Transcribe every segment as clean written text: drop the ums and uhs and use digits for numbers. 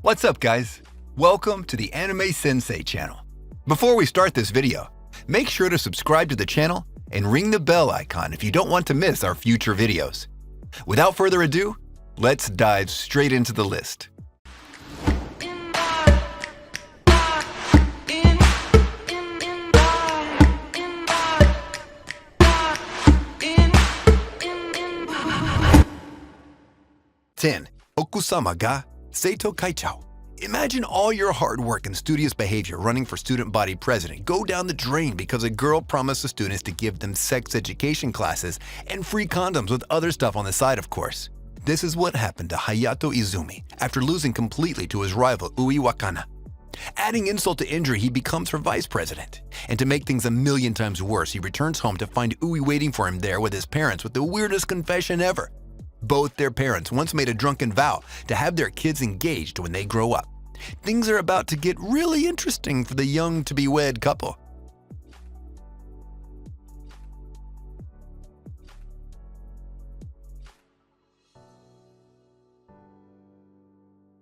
What's up, guys? Welcome to the Anime Sensei channel. Before we start this video, make sure to subscribe to the channel and ring the bell icon if you don't want to miss our future videos. Without further ado, let's dive straight into the list. Ten. Okusama ga Seito Kaichao. Imagine all your hard work and studious behavior running for student body president go down the drain because a girl promised the students to give them sex education classes and free condoms with other stuff on the side, of course. This is what happened to Hayato Izumi after losing completely to his rival Ui Wakana. Adding insult to injury, he becomes her vice president. And to make things a million times worse, he returns home to find Ui waiting for him there with his parents with the weirdest confession ever. Both their parents once made a drunken vow to have their kids engaged when they grow up. Things are about to get really interesting for the young-to-be-wed couple.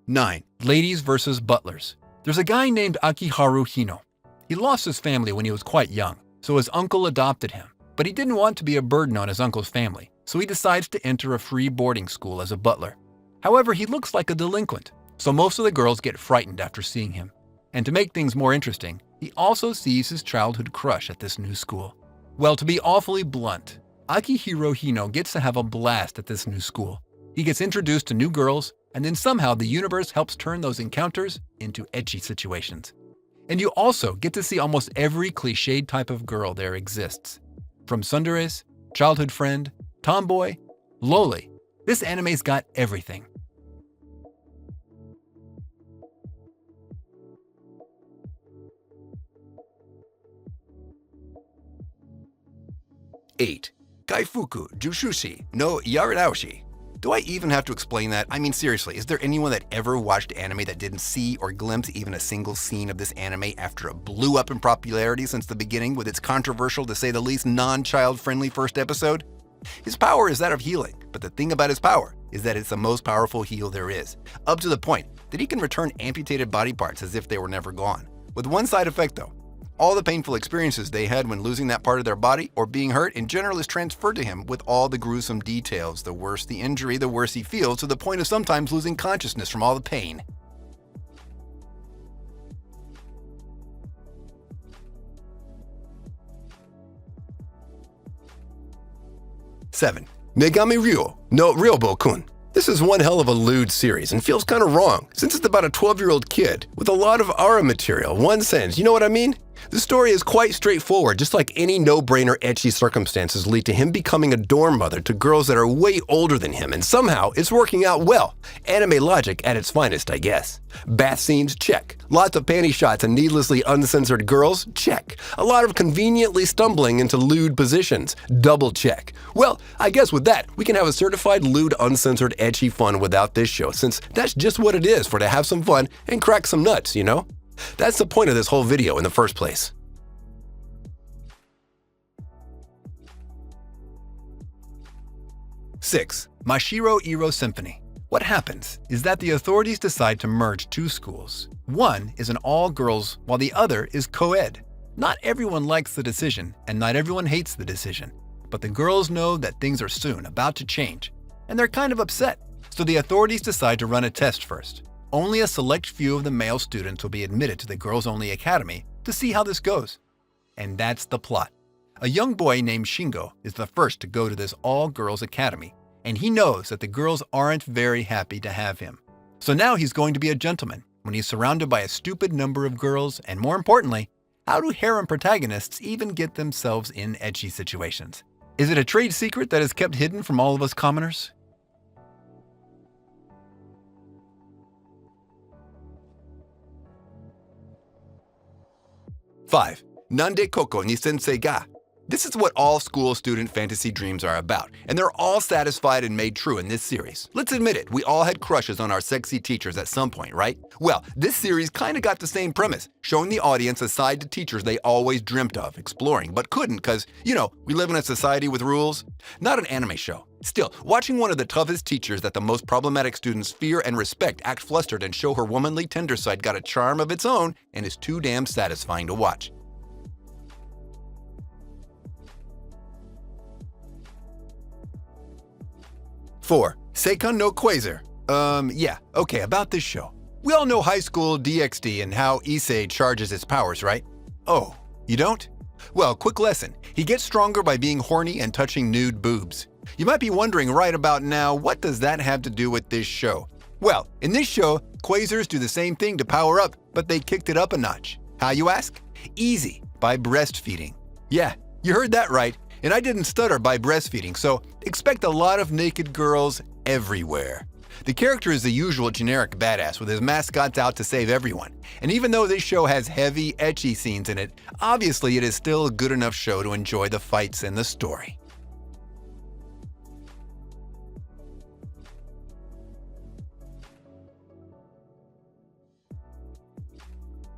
Nine. Ladies versus butlers. There's a guy named Akiharu Hino. He lost his family when he was quite young, so his uncle adopted him. But he didn't want to be a burden on his uncle's family, so he decides to enter a free boarding school as a butler. However, he looks like a delinquent, so most of the girls get frightened after seeing him. And to make things more interesting, he also sees his childhood crush at this new school. Well, to be awfully blunt, Akihiro Hino gets to have a blast at this new school. He gets introduced to new girls, and then somehow the universe helps turn those encounters into ecchi situations. And you also get to see almost every cliched type of girl there exists. From tsunderes, childhood friend, tomboy, loli, this anime's got everything. Eight. Kaifuku Jushushi no Yarinaoshi. Do I even have to explain that? I mean, seriously, is there anyone that ever watched anime that didn't see or glimpse even a single scene of this anime after it blew up in popularity since the beginning with its controversial, to say the least, non-child-friendly first episode? His power is that of healing, but the thing about his power is that it's the most powerful heal there is, up to the point that he can return amputated body parts as if they were never gone. With one side effect though, all the painful experiences they had when losing that part of their body or being hurt in general is transferred to him with all the gruesome details. The worse the injury, the worse he feels, to the point of sometimes losing consciousness from all the pain. Seven. Megami Ryo no Ryobo-kun. This is one hell of a lewd series and feels kind of wrong, since it's about a 12-year-old kid with a lot of aura material, one sense, you know what I mean? The story is quite straightforward, just like any no-brainer ecchi circumstances lead to him becoming a dorm mother to girls that are way older than him, and somehow it's working out well. Anime logic at its finest, I guess. Bath scenes, check. Lots of panty shots and needlessly uncensored girls, check. A lot of conveniently stumbling into lewd positions, double check. Well, I guess with that, we can have a certified lewd uncensored ecchi fun without this show, since that's just what it is, for to have some fun and crack some nuts, you know? That's the point of this whole video in the first place. Six. Mashiro Iro Symphony. What happens is that the authorities decide to merge two schools. One is an all-girls, while the other is co-ed. Not everyone likes the decision, and not everyone hates the decision. But the girls know that things are soon about to change, and they're kind of upset. So the authorities decide to run a test first. Only a select few of the male students will be admitted to the girls-only academy to see how this goes. And that's the plot. A young boy named Shingo is the first to go to this all-girls academy, and he knows that the girls aren't very happy to have him. So now he's going to be a gentleman when he's surrounded by a stupid number of girls, and more importantly, how do harem protagonists even get themselves in ecchi situations? Is it a trade secret that is kept hidden from all of us commoners? Five. Nande koko ni sensei ga. This is what all school student fantasy dreams are about, and they're all satisfied and made true in this series. Let's admit it, we all had crushes on our sexy teachers at some point, right? Well, this series kinda got the same premise, showing the audience a side to teachers they always dreamt of exploring, but couldn't because, we live in a society with rules. Not an anime show. Still, watching one of the toughest teachers that the most problematic students fear and respect act flustered and show her womanly tender side got a charm of its own and is too damn satisfying to watch. 4. Seikon no Quasar. Okay, about this show. We all know high school DxD and how Issei charges its powers, right? Oh, you don't? Well, quick lesson. He gets stronger by being horny and touching nude boobs. You might be wondering right about now, what does that have to do with this show? Well, in this show, Quasars do the same thing to power up, but they kicked it up a notch. How, you ask? Easy, by breastfeeding. Yeah, you heard that right. And I didn't stutter by breastfeeding, so expect a lot of naked girls everywhere. The character is the usual generic badass with his mascots out to save everyone. And even though this show has heavy, ecchi scenes in it, obviously it is still a good enough show to enjoy the fights and the story.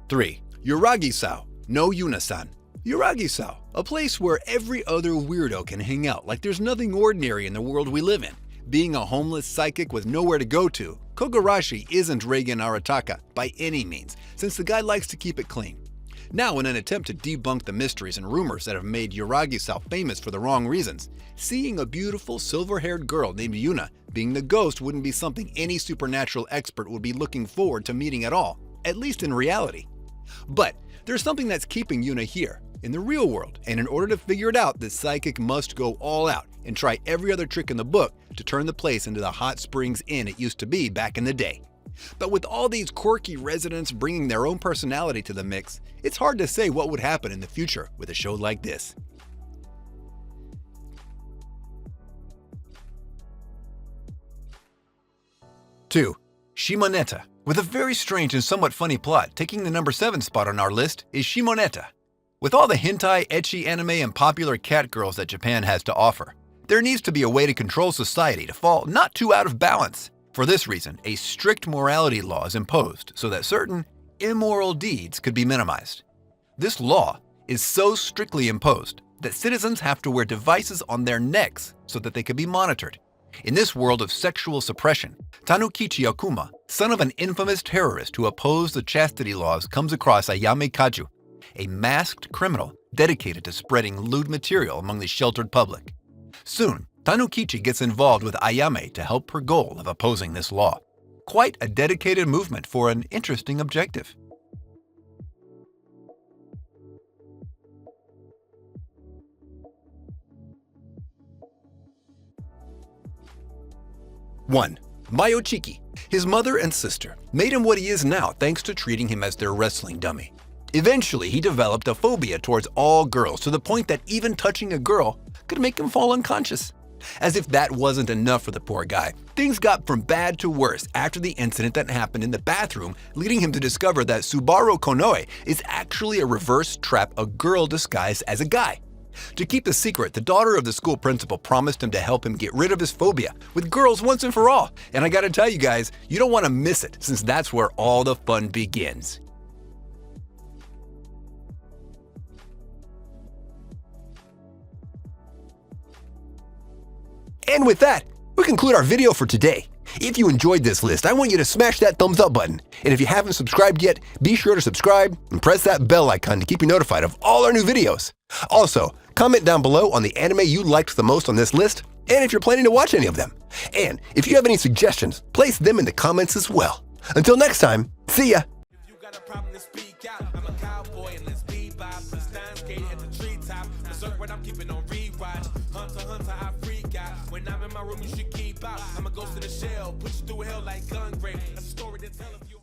3. Yuragi-sao no Yuna-san. Yuragi-sao, a place where every other weirdo can hang out like there's nothing ordinary in the world we live in. Being a homeless psychic with nowhere to go to, Kogarashi isn't Reigen Arataka by any means, since the guy likes to keep it clean. Now, in an attempt to debunk the mysteries and rumors that have made Yuragi-sao famous for the wrong reasons, seeing a beautiful silver-haired girl named Yuna being the ghost wouldn't be something any supernatural expert would be looking forward to meeting at all, at least in reality. But there's something that's keeping Yuna here, in the real world, and in order to figure it out, the psychic must go all out and try every other trick in the book to turn the place into the hot springs inn it used to be back in the day. But with all these quirky residents bringing their own personality to the mix, it's hard to say what would happen in the future with a show like this. 2. Shimoneta. With a very strange and somewhat funny plot, taking the number 7 spot on our list is Shimoneta. With all the hentai, ecchi anime, and popular cat girls that Japan has to offer, there needs to be a way to control society to fall not too out of balance. For this reason, a strict morality law is imposed so that certain immoral deeds could be minimized. This law is so strictly imposed that citizens have to wear devices on their necks so that they could be monitored. In this world of sexual suppression, Tanukichi Akuma, son of an infamous terrorist who opposed the chastity laws, comes across Ayame Kaju, a masked criminal dedicated to spreading lewd material among the sheltered public. Soon, Tanukichi gets involved with Ayame to help her goal of opposing this law. Quite a dedicated movement for an interesting objective. One. Mayochiki. His mother and sister made him what he is now thanks to treating him as their wrestling dummy. Eventually, he developed a phobia towards all girls to the point that even touching a girl could make him fall unconscious. As if that wasn't enough for the poor guy, things got from bad to worse after the incident that happened in the bathroom, leading him to discover that Subaru Konoe is actually a reverse trap, a girl disguised as a guy. To keep the secret, the daughter of the school principal promised him to help him get rid of his phobia with girls once and for all. And I gotta tell you guys, you don't want to miss it since that's where all the fun begins. And with that, we conclude our video for today. If you enjoyed this list, I want you to smash that thumbs up button. And if you haven't subscribed yet, be sure to subscribe and press that bell icon to keep you notified of all our new videos. Also, comment down below on the anime you liked the most on this list, and if you're planning to watch any of them. And if you have any suggestions, place them in the comments as well. Until next time, see ya! If you got a problem to speak out, I'm a cowboy and let's bebop. The stand skate at the treetop. Berserk what I'm keeping on rewatch. Hunter, I freak out. When I'm in my room, you should keep out. I'm a ghost in the shell, push you through hell like gun grave. That's a story to tell if you